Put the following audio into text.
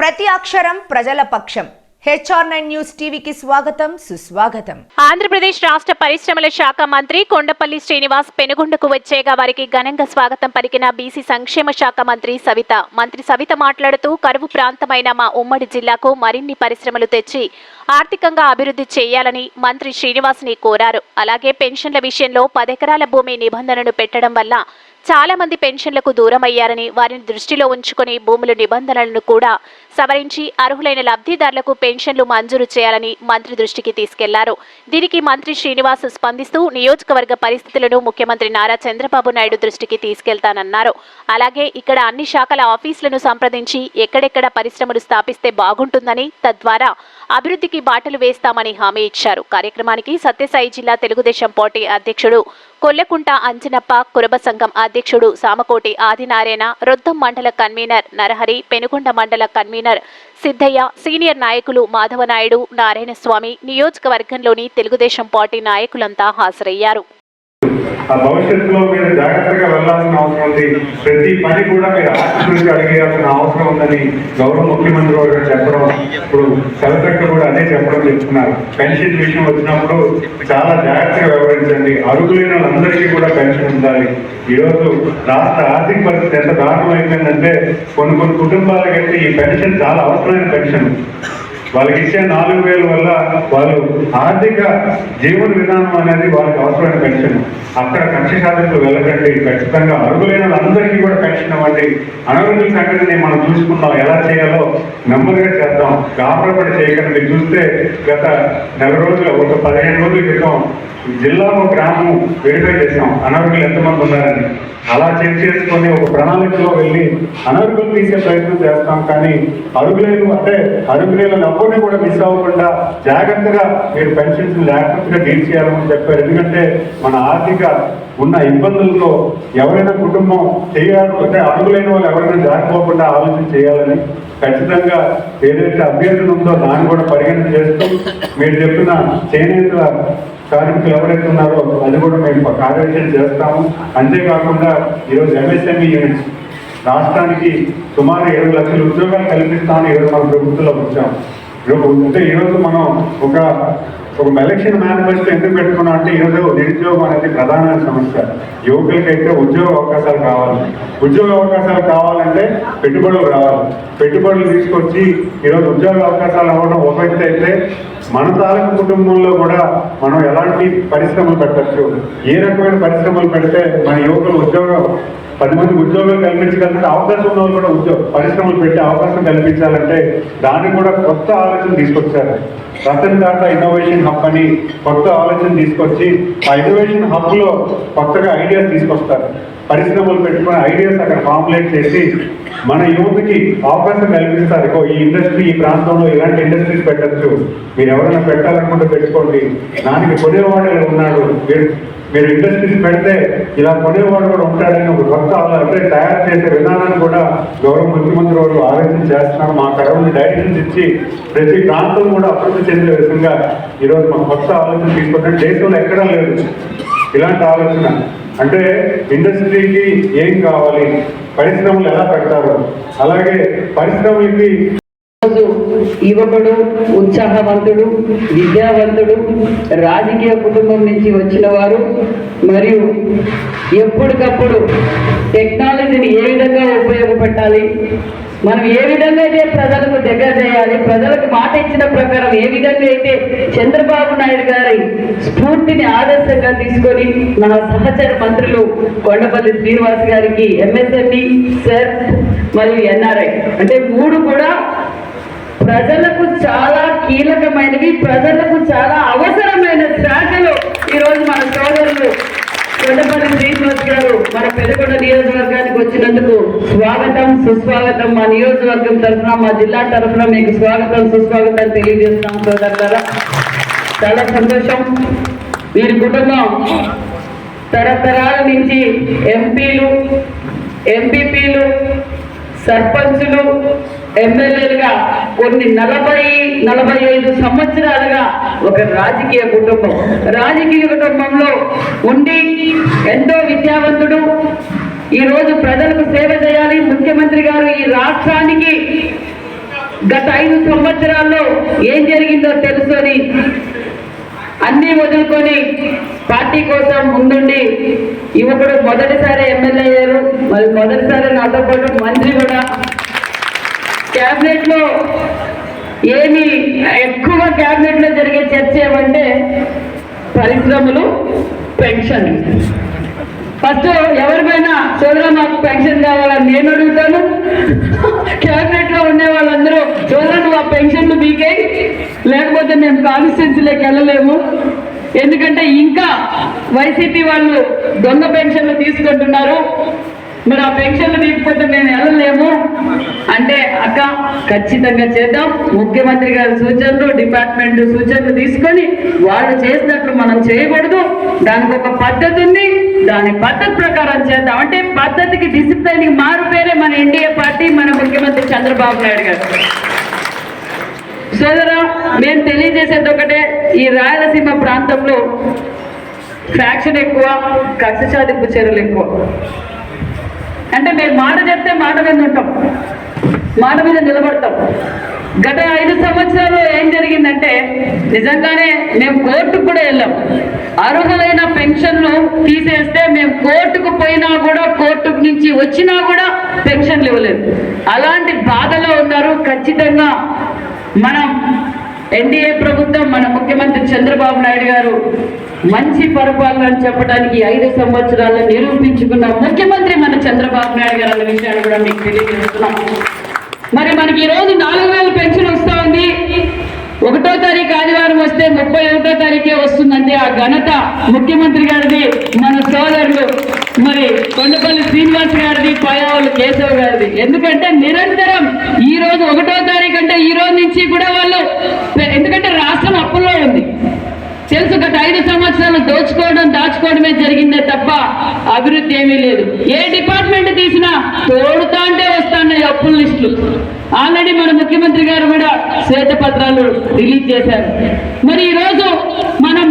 ప్రతి అక్షరం ప్రజల పక్షం. HR9 న్యూస్ టీవీకి స్వాగతం, సుస్వాగతం. ఆంధ్రప్రదేశ్ రాష్ట్ర పరిశ్రమల శాఖ మంత్రి కొండపల్లి శ్రీనివాస్ పెనుగొండకు వచ్చేగా వారికి ఘనంగా స్వాగతం పలికిన బీసీ సంక్షేమ శాఖ మంత్రి సవిత మాట్లాడుతూ కరువు ప్రాంతమైన మా ఉమ్మడి జిల్లాకు మరిన్ని పరిశ్రమలు తెచ్చి ఆర్థికంగా అభివృద్ధి చేయాలని మంత్రి శ్రీనివాస్ ని కోరారు. అలాగే పెన్షన్ల విషయంలో 10 ఎకరాల భూమి నిబంధనను పెట్టడం వల్ల చాలా మంది పెన్షన్లకు దూరమయ్యారని వారిని దృష్టిలో ఉంచుకొని భూముల నిబంధనలను కూడా సవరించి అర్హులైన లబ్ధిదారులకు పెన్షన్లు మంజూరు చేయాలని మంత్రి దృష్టికి తీసుకెళ్లారు. దీనికి మంత్రి శ్రీనివాస్ స్పందిస్తూ నియోజకవర్గ పరిస్థితులను ముఖ్యమంత్రి నారా చంద్రబాబు నాయుడు దృష్టికి తీసుకెళ్తానన్నారు. అలాగే ఇక్కడ అన్ని శాఖల ఆఫీసులను సంప్రదించి ఎక్కడెక్కడ పరిశ్రమలు స్థాపిస్తే బాగుంటుందని, తద్వారా అభివృద్ధికి బాటలు వేస్తామని హామీ ఇచ్చారు. కార్యక్రమానికి సత్యసాయి జిల్లా తెలుగుదేశం పార్టీ అధ్యక్షుడు కొల్లకుంట అంజనప్ప, కురబ సంఘం అధ్యక్షుడు సామకోటి ఆదినారాయణ, రొద్దం మండల కన్వీనర్ నరహరి, పెనుగొండ మండల కన్వీనర్ సిద్ధయ్య, సీనియర్ నాయకులు మాధవనాయుడు, నారాయణస్వామి, నియోజకవర్గంలోని తెలుగుదేశం పార్టీ నాయకులంతా హాజరయ్యారు. భవిష్యత్తులో మీరు జాగ్రత్తగా వెళ్లాల్సిన అవసరం ఉంది. ప్రతి పని కూడా మీరు ఆశీర్వదించి అడిగేయాల్సిన అవసరం ఉందని గౌరవ ముఖ్యమంత్రి గారు చెప్పడం, ఇప్పుడు సవితక్క కూడా అదే చెప్తున్నారు. పెన్షన్ విషయం వచ్చినప్పుడు చాలా జాగ్రత్తగా వ్యవహరించండి. అర్హులైన వాళ్ళందరికీ కూడా పెన్షన్ ఉండాలి. ఈరోజు రాష్ట్ర ఆర్థిక పరిస్థితి ఎంత దారుణం అయిపోయిందంటే కొన్ని కుటుంబాలకైతే ఈ పెన్షన్ చాలా అవసరమైన పెన్షన్. వాళ్ళకి ఇచ్చే 4,000 వల్ల వాళ్ళు ఆర్థిక జీవన విధానం అనేది వాళ్ళకి అవసరమైన పెన్షన్. అక్కడ కక్ష సాధింపులు వెళ్ళకండి. ఖచ్చితంగా అర్హులైన వాళ్ళందరికీ కూడా పెన్షన్ ఇవ్వండి. అనర్హుల సంగతిని మనం చూసుకున్నాం, ఎలా చేయాలో నెమ్మదిగా చేద్దాం, గాబరపడి చేయకండి. మీరు చూస్తే గత నెల రోజులు, ఒక 15 రోజుల క్రితం జిల్లాలో గ్రామం వెరిఫై చేసాం అనర్హులు ఎంతమంది ఉన్నారని. అలా చెక్ చేసుకొని ఒక ప్రణాళికలో వెళ్ళి అనర్హులు తీసే ప్రయత్నం చేస్తాం. కానీ అర్హులైన ఎవరిని కూడా మిస్ అవ్వకుండా జాగ్రత్తగా మీరు పెన్షన్స్ లేకపోతే డీల్ చేయాలని చెప్పారు. ఎందుకంటే మన ఆర్థిక ఉన్న ఇబ్బందులతో ఎవరైనా కుటుంబం చేయాలి అంటే అర్హులైన వాళ్ళు ఎవరైనా జారిపోకుండా ఆలోచన చేయాలని ఖచ్చితంగా ఏదైతే అభ్యర్థులు ఉందో దాన్ని కూడా పరిగణన చేస్తూ మీరు చెప్పిన చేనేత కార్మికులు ఎవరైతే ఉన్నారో అది కూడా మేము కార్యక్రమం చేస్తాము. అంతేకాకుండా ఈరోజు MSME యూనిట్స్ రాష్ట్రానికి సుమారు 7 లక్షల ఉద్యోగాలు కల్పిస్తామని ఈరోజు మన ప్రభుత్వంలో వచ్చాం. అంటే ఈరోజు మనం ఒక ఎలక్షన్ మేనిఫెస్టో ఎందుకు పెట్టుకున్నాం అంటే ఈరోజు నిరుద్యోగం అనేది ప్రధానమైన సమస్య. యువకులకైతే ఉద్యోగ అవకాశాలు కావాలి. ఉద్యోగ అవకాశాలు కావాలంటే పెట్టుబడులు రావాలి. పెట్టుబడులు తీసుకొచ్చి ఈరోజు ఉద్యోగ అవకాశాలు అవ్వడం ఒక వ్యక్తి అయితే మన తాలూకు కుటుంబంలో కూడా మనం ఎలాంటి పరిశ్రమలు పెట్టచ్చు, ఏ రకమైన పరిశ్రమలు పెడితే మన యువకులు 10 మందికి ఉద్యోగాలు కల్పించగలిగితే అవకాశం ఉన్న వాళ్ళు కూడా పరిశ్రమలు పెట్టే అవకాశం కల్పించాలంటే దానికి కూడా కొత్త ఆలోచన తీసుకొచ్చారు. రతన్ టాటా ఇన్నోవేషన్ హబ్ అని కొత్త ఆలోచన తీసుకొచ్చి ఆ ఇన్నోవేషన్ హబ్లో కొత్తగా ఐడియాస్ తీసుకొస్తారు. పరిశ్రమలు పెట్టుకుని ఐడియాస్ అక్కడ ఫార్ములేట్ చేసి మన యువతకి అవకాశం కల్పిస్తారు. ఈ ఇండస్ట్రీ ఈ ప్రాంతంలో ఇలాంటి ఇండస్ట్రీస్ పెట్టచ్చు, మీరు ఎవరైనా పెట్టాలనుకుంటే పెట్టుకోండి, దానికి కొనేవాడు ఉన్నాడు, మీరు ఇండస్ట్రీస్ పెడితే ఇలా కొనేవాడు కూడా ఉంటాడని ఒక కొత్త అంటే తయారు చేసే విధానాన్ని కూడా గౌరవ ముఖ్యమంత్రి వారు ఆలోచన చేస్తున్నారు. మా కడవని డైరెక్షన్స్ ఇచ్చి ప్రతి ప్రాంతం కూడా అభివృద్ధి చెందే విధంగా ఈరోజు మన కొత్త ఆలోచన తీసుకుంటే దేశంలో ఎక్కడా లేదు ఇలాంటి ఆలోచన. అంటే ఇండస్ట్రీకి ఏం కావాలి, పరిశ్రమలు ఎలా పెడతారు, అలాగే పరిశ్రమలకి యువకుడు, ఉత్సాహవంతుడు, విద్యావంతుడు, రాజకీయ కుటుంబం నుంచి వచ్చిన వారు మరియు ఎప్పటికప్పుడు టెక్నాలజీని ఏ విధంగా ఉపయోగపెట్టాలి, మనం ఏ విధంగా అయితే ప్రజలకు దగ్గర చేయాలి, ప్రజలకు మాట ఇచ్చిన ప్రకారం ఏ విధంగా అయితే చంద్రబాబు నాయుడు గారి స్ఫూర్తిని ఆదర్శంగా తీసుకొని మన సహచర మంత్రులు కొండపల్లి శ్రీనివాస్ గారికి MSME, SERP మరియు NRI అంటే 3 కూడా ప్రజలకు చాలా కీలకమైనవి, ప్రజలకు చాలా అవసరమైన శాఖలు ఈరోజు మన సోదరులు కొండపల్లి శ్రీనివాస్ గారు మన పెనుగొండ నియోజకవర్గానికి వచ్చినందుకు స్వాగతం, సుస్వాగతం. మా నియోజకవర్గం తరఫున, మా జిల్లా తరఫున మీకు స్వాగతం, సుస్వాగతం తెలియజేస్తున్నాం సోదరులారా. చాలా సంతోషం. వీరి కుటుంబం తరతరాల నుంచి ఎంపీలు, ఎంపీపీలు, సర్పంచులు, ఎమ్మెల్యేలుగా కొన్ని 40-45 సంవత్సరాలుగా ఒక రాజకీయ కుటుంబంలో ఉండి ఎంతో విద్యావంతుడు, ఈ రోజు ప్రజలకు సేవ చేయాలి. ముఖ్యమంత్రి గారు ఈ రాష్ట్రానికి గత 5 సంవత్సరాల్లో ఏం జరిగిందో తెలుసుకొని అన్నీ వదులుకొని పార్టీ కోసం ముందుండి యువకుడు మొదటిసారి ఎమ్మెల్యే అయ్యారు, మరి మొదటిసారి నాతో పాటు మంత్రి కూడా. క్యాబినెట్ లో ఏమి ఎక్కువ క్యాబినెట్ లో జరిగే చర్చ ఏమంటే పరిశ్రమలు, పెన్షన్. ఫస్ట్ ఎవరికైనా సోదరా మాకు పెన్షన్ కావాలని నేను అడుగుతాను. క్యాబినెట్ లో ఉండే వాళ్ళందరూ సోదరా నువ్వు ఆ పెన్షన్లు మీకే, లేకపోతే మేము కాన్స్టిట్యున్సీలోకి వెళ్ళలేము, ఎందుకంటే ఇంకా వైసీపీ వాళ్ళు దొంగ పెన్షన్లు తీసుకుంటున్నారు, మరి ఆ పెన్షన్లు తీయకపోతే మేము వెళ్ళలేము అంటే, అక్క ఖచ్చితంగా చేద్దాం. ముఖ్యమంత్రి గారి సూచనలు, డిపార్ట్మెంట్ సూచనలు తీసుకొని వాళ్ళు చేసినట్లు మనం చేయకూడదు. దానికి ఒక పద్ధతి ఉంది, దాని పద్ధతి ప్రకారం చేద్దాం. అంటే పద్ధతికి, డిసిప్లైన్కి మారు పేరే మన ఎన్డీఏ పార్టీ, మన ముఖ్యమంత్రి చంద్రబాబు నాయుడు గారు. సోదరా మేము తెలియజేసేది ఒకటే, ఈ రాయలసీమ ప్రాంతంలో ఫ్యాక్షన్ ఎక్కువ, కక్ష సాధింపు చర్యలు ఎక్కువ. అంటే మేము మాట చెప్తే మాట మీద ఉంటాం, మాట మీద నిలబడతాం. గత 5 సంవత్సరాలు ఏం జరిగిందంటే నిజంగానే మేము కోర్టుకు కూడా వెళ్ళాం. అర్హులైన పెన్షన్లు తీసేస్తే మేము కోర్టుకు పోయినా కూడా, కోర్టుకు నుంచి వచ్చినా కూడా పెన్షన్లు ఇవ్వలేదు. అలాంటి బాధలో ఉన్నారు. ఖచ్చితంగా మనం ఎన్డీఏ ప్రభుత్వం, మన ముఖ్యమంత్రి చంద్రబాబు నాయుడు గారు మంచి పరిపాలన అని చెప్పడానికి 5 సంవత్సరాల్లో నిరూపించుకున్న ముఖ్యమంత్రి మన చంద్రబాబు నాయుడు గారు అన్న విషయాన్ని కూడా మీకు తెలియజేస్తున్నాం. మరి మనకి ఈరోజు 4,000 పెన్షన్ వస్తూ ఉంది. 1వ తారీఖు ఆదివారం వస్తే 31వ తారీఖే వస్తుందంటే ఆ ఘనత ముఖ్యమంత్రి గారిది, మన సోదరులు మరి కొండపల్లి శ్రీనివాస్ గారిది, పాయావోలు కేశవ్ గారిది. ఎందుకంటే నిరంతరం ఈ రోజు 1వ తారీఖు అంటే ఈ రోజు నుంచి కూడా వాళ్ళు, ఎందుకంటే రాష్ట్రం అప్పుల్లో ఉంది తెలుసు. గత 5 సంవత్సరాలు దోచుకోవడం, దాచుకోవడమే జరిగిందే తప్ప అభివృద్ధి ఏమీ లేదు. ఏ డిపార్ట్మెంట్ తీసినా తోడుతా అంటే వస్తున్నాయి అప్పుల లిస్టులు. ఆల్రెడీ మన ముఖ్యమంత్రి గారు కూడా శ్వేతపత్రాలు రిలీజ్ చేశారు. మరి ఈరోజు మనం